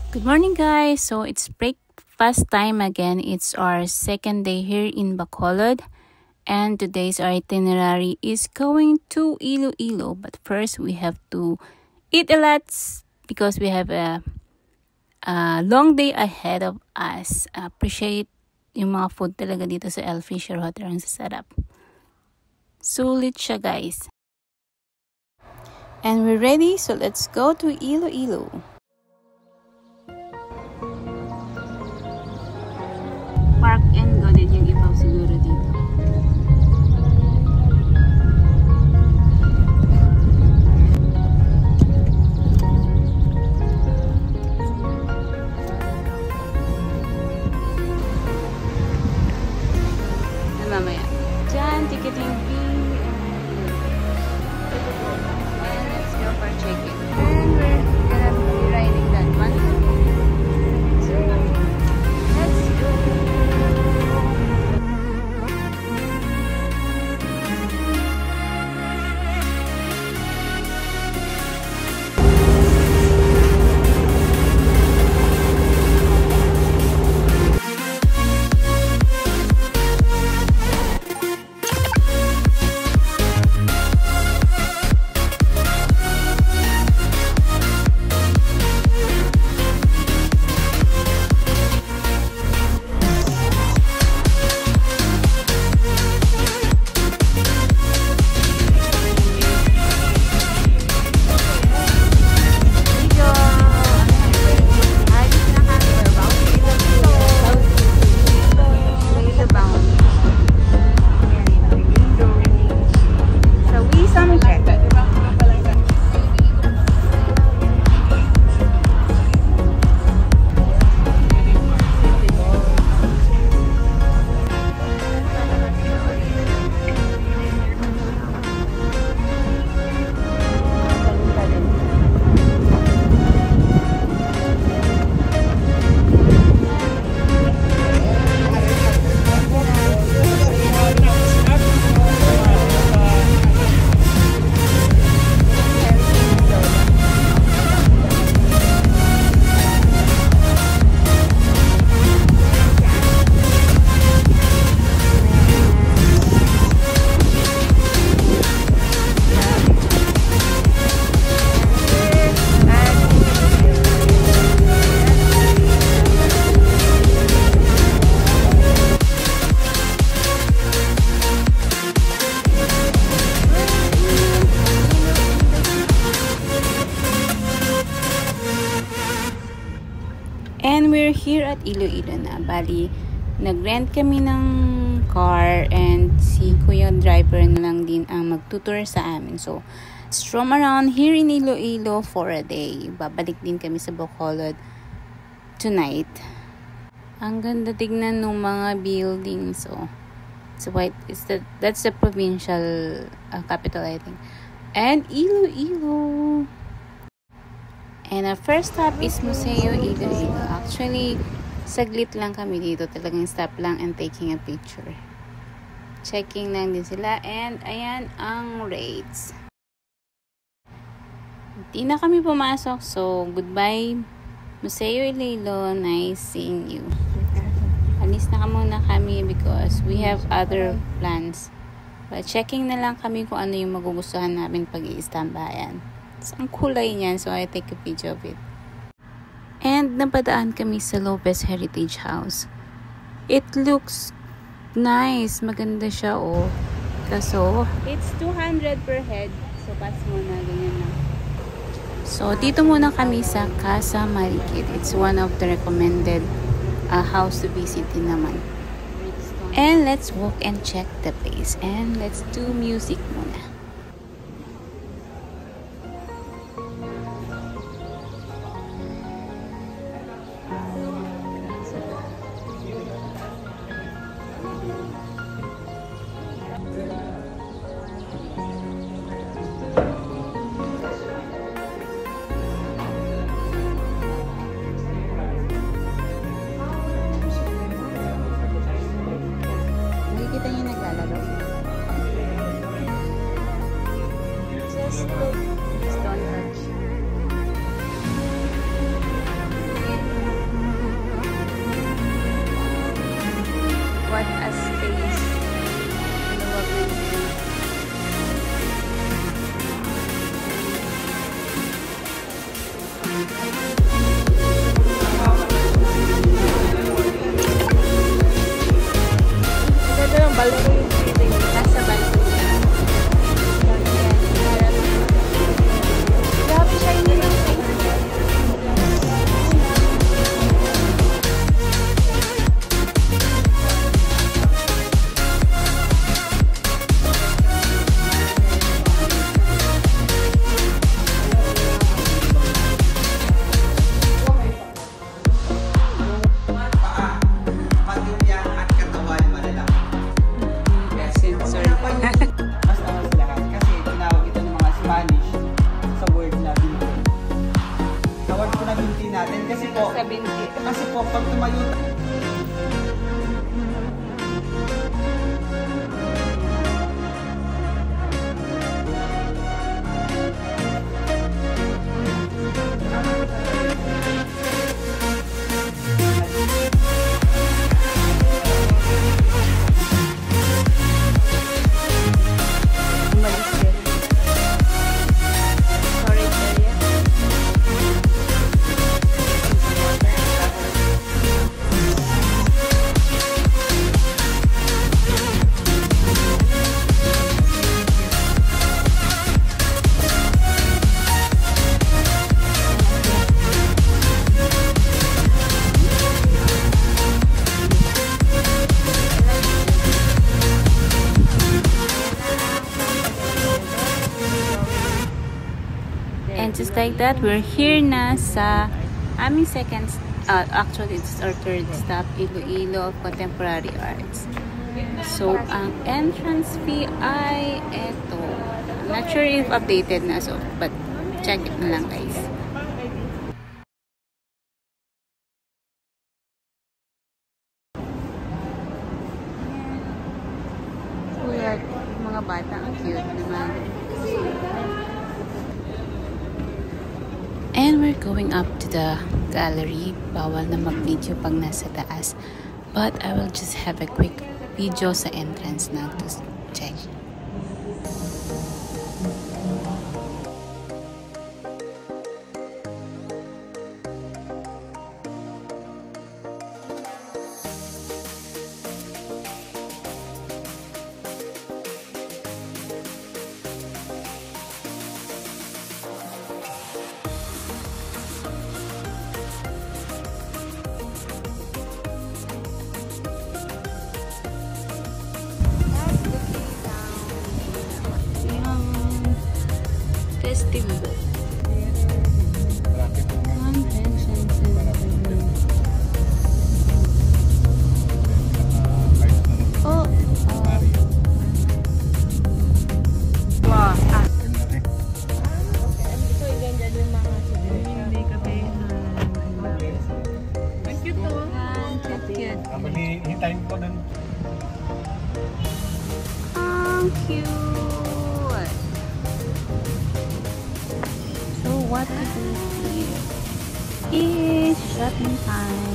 Good morning guys! So it's breakfast time again. It's our second day here in Bacolod. And today's itinerary is going to Iloilo. But first we have to eat a lot because we have a long day ahead of us. Appreciate yung mga food talaga dito sa El Fisher Hotel. Ang sasarap. Sulit siya guys. And we're ready, so let's go to Iloilo. Park and go din yung ibaw siguro dito. Mamaya. Diyan, ticketing fee. And let's go for check-in. And we're gonna be riding that one. So, let's go. And we're here at Iloilo na. Bali, nag-rent kami ng car and si kuya driver na lang din ang magtutour sa amin. So, stroll around here in Iloilo for a day. Babalik din kami sa Bacolod tonight. Ang ganda tignan ng mga buildings. So that's the provincial capital, I think. And Iloilo. And our first stop is Museo Iloilo. Actually, saglit lang kami dito. Talagang stop lang and taking a picture. Checking lang din sila. And ayan ang rates. Hindi na kami pumasok. So, goodbye Museo Iloilo. Nice seeing you. Alis na muna kami because we have other plans. But checking na lang kami kung ano yung magugustuhan namin pag i-istambayan. So, ang kulay niyan. So, I take a picture of it. And napadaan kami sa Lopez Heritage House. It looks nice. Maganda siya, oh. Kaso, it's 200 per head. So, pass muna. Ganyan lang. So, dito muna kami sa Casa Marikit. It's one of the recommended house to visit din naman. And let's walk and check the place. And let's do music muna. Nakikita niyo naglalaro? Just don't touch. Sa binti. Kasi po, pag tumayo And just like that, we're here na sa aming second, actually it's our third stop, Iloilo Contemporary Arts. So, ang entrance fee ay eto. I'm not sure if updated na, so, but check it na lang guys. Kuya, mga bata, ang cute naman. And we're going up to the gallery. Bawal na mag-video pag nasa taas. But I will just have a quick video sa entrance na to check. Festival. Oh. Wow. hintayin ko dun. Ang cute. So what to do here is shopping time.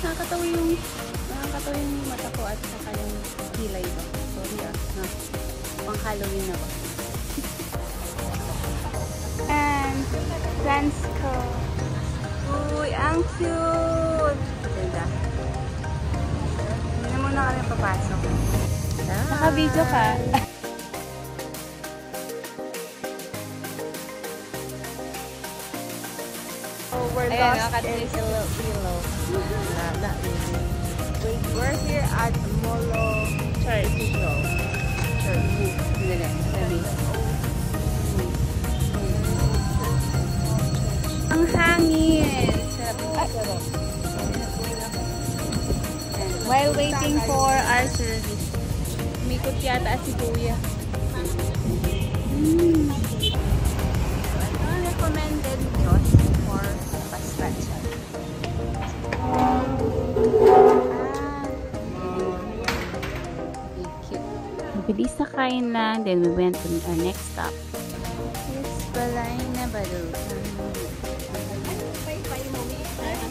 Nakakatawa yung mata ko at saka yung kilay ko. Sorry pang Halloween na ba? And plants ko. Uy, ang cute! Ganda. Hindi muna kami papasok. Naka-video ka. We're lost in Iloilo. Not really. We're here at Molo Church. Ang hangin. While waiting for our service, umikot yata si Kuya. Recommended sauce for pasta. Mabilis na kain lang, then we went to our next stop. It's Balay na Balutan.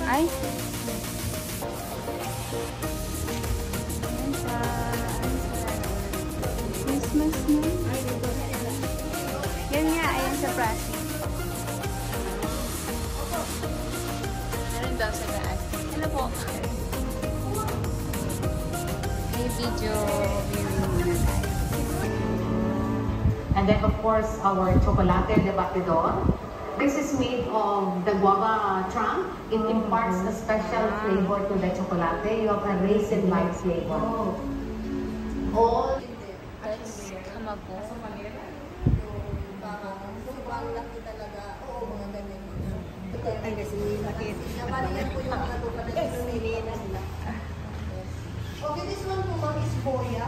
Ay! Christmas na. Yan nga, ayun sa Prasi. Meron daw sa taas. Ano po? May video viewing muna tayo. And then of course our chocolate de batidor. This is made of the guava trunk. It imparts a special flavor to the chocolate. You have a raisin-like flavor. All That's kamabo. Sobrang laki talaga. Bakit? Nabalikan po yung mga lupa na pinilinan nila. Okay, this one po ma'am is boya.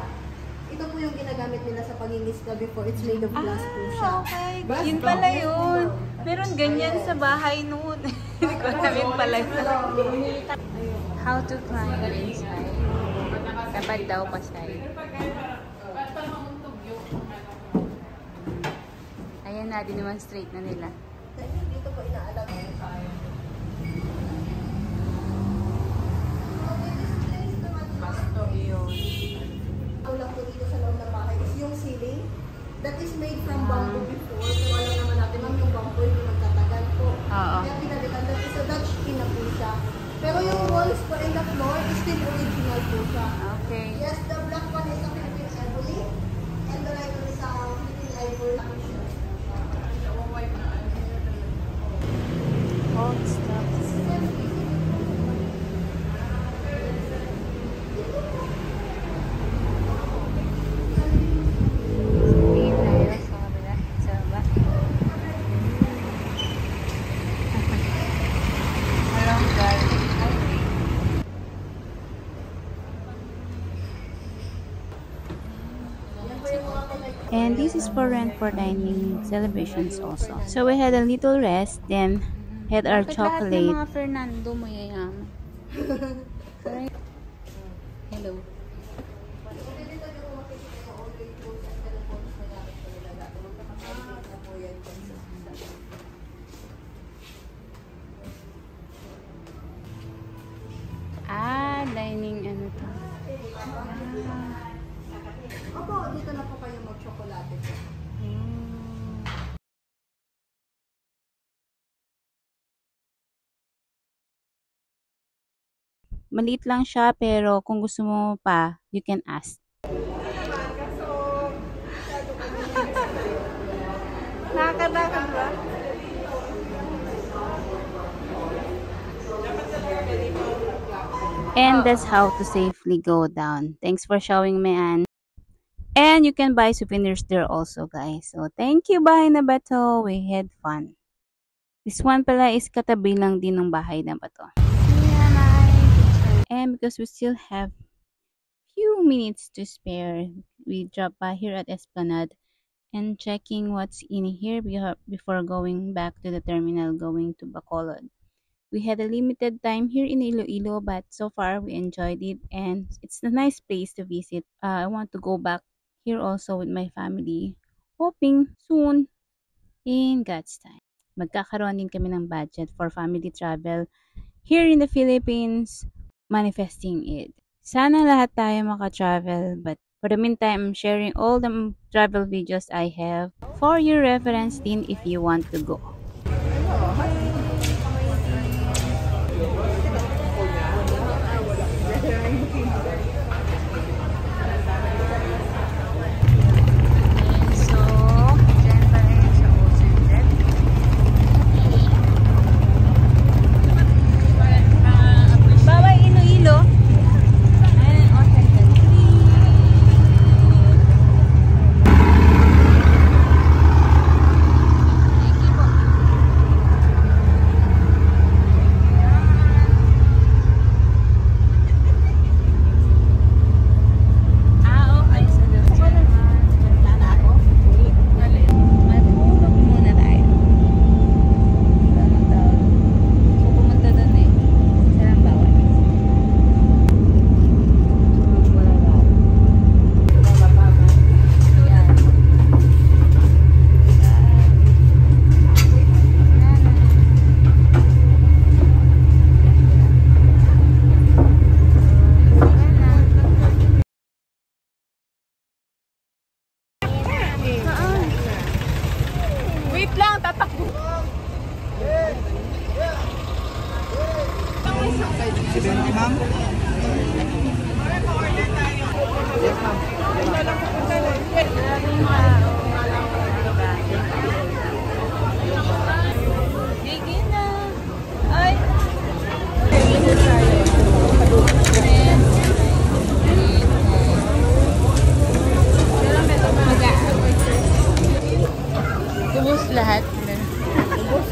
Ito po yung ginagamit nila sa pangingisda before. It's made of glass po siya. Okay. Yun pala yun. Meron ganyan sa bahay noon. Hindi ko alam yun pala yun. How to climb inside. Dapat daw pasay. Ayan na, demonstrate na nila. Dito po inaalam. Ito lang po dito sa loob ng bahay is yung ceiling that is made from bamboo before. So alam naman natin ma'am yung bamboo yung magtatagal po. Oo. Kaya pinalitan that is a Dutch pin na po siya. Pero yung walls po and the floor is still original po siya. Okay. Yes, the black one is a Philippine ivory and the right one is a Philippine ivory. Old stuff. And this is for rent for dining celebrations also. So we had a little rest, then had our chocolate. Lahat ng mga Fernando mo yayaman. Hello. Ah, dining ano to. Opo, dito na po kayo mag-chocolate po. Maliit lang siya, pero kung gusto mo pa, you can ask. Nakakadakan ba? And that's how to safely go down. Thanks for showing me, Anne. And you can buy souvenirs there also, guys. So, thank you, Bahay na Bato. We had fun. This one pala is katabi lang din ng Bahay na Bato. And because we still have few minutes to spare, we drop by here at Esplanade and checking what's in here before going back to the terminal going to Bacolod. We had a limited time here in Iloilo, but so far we enjoyed it and it's a nice place to visit. I want to go back here also with my family, hoping soon in God's time. Magkakaroon din kami ng budget for family travel here in the Philippines, manifesting it. Sana lahat tayo maka-travel, but for the meantime, I'm sharing all the travel videos I have for your reference din if you want to go.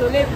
Sulit.